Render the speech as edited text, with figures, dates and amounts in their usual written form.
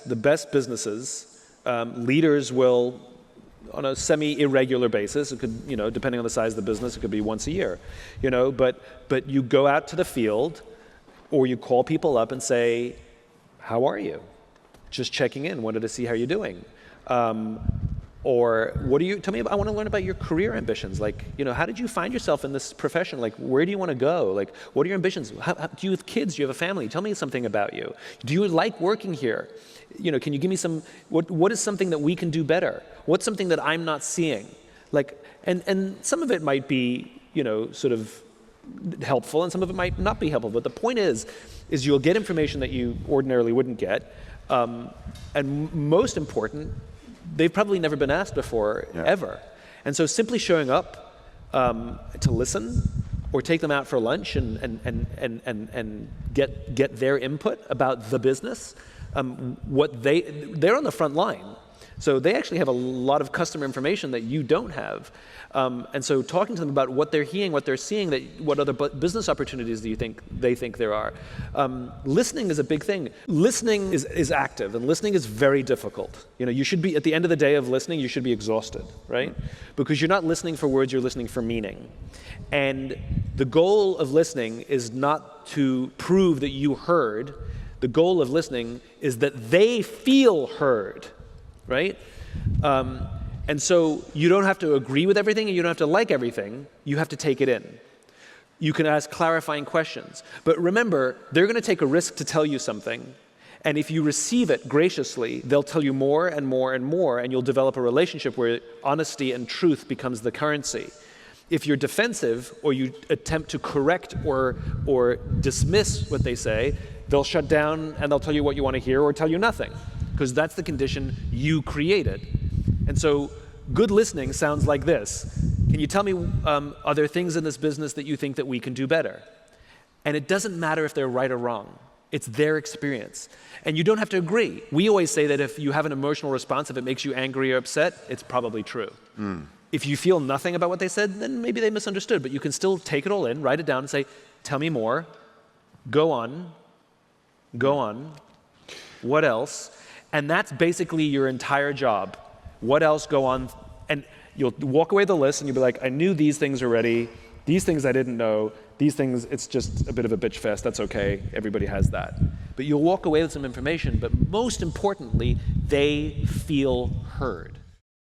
The best businesses, leaders will, on a semi-irregular basis, it could, depending on the size of the business, it could be once a year, but you go out to the field or you call people up and say, how are you? Just checking in, wanted to see how you're doing. Or tell me, I want to learn about your career ambitions. Like, how did you find yourself in this profession? Like, where do you want to go? Like, what are your ambitions? Do you have kids? Do you have a family? Tell me something about you. Do you like working here? Can you give me what is something that we can do better? What's something that I'm not seeing? Like, and some of it might be, sort of helpful, and some of it might not be helpful. But the point is you'll get information that you ordinarily wouldn't get. And most important, they've probably never been asked before, ever. And so simply showing up to listen or take them out for lunch and get their input about the business, they're on the front line. So they actually have a lot of customer information that you don't have. And so talking to them about what they're hearing, what they're seeing, what other business opportunities do you think they think there are? Listening is a big thing. Listening is active, and listening is very difficult. You should be, at the end of the day of listening, you should be exhausted, right? Because you're not listening for words, you're listening for meaning. And the goal of listening is not to prove that you heard. The goal of listening is that they feel heard. Right? And so you don't have to agree with everything and you don't have to like everything. You have to take it in. You can ask clarifying questions. But remember, they're going to take a risk to tell you something. And if you receive it graciously, they'll tell you more and more and more, and you'll develop a relationship where honesty and truth becomes the currency. If you're defensive or you attempt to correct or dismiss what they say, they'll shut down and they'll tell you what you want to hear or tell you nothing. Because that's the condition you created. And so good listening sounds like this. Can you tell me, are there things in this business that you think that we can do better? And it doesn't matter if they're right or wrong. It's their experience. And you don't have to agree. We always say that if you have an emotional response, if it makes you angry or upset, it's probably true. If you feel nothing about what they said, then maybe they misunderstood. But you can still take it all in, write it down and say, tell me more. Go on. What else? And that's basically your entire job. What else? Go on. And you'll walk away the list and you'll be like, I knew these things already. These things I didn't know. These things, it's just a bit of a bitch fest. That's okay. Everybody has that. But you'll walk away with some information. But most importantly, they feel heard.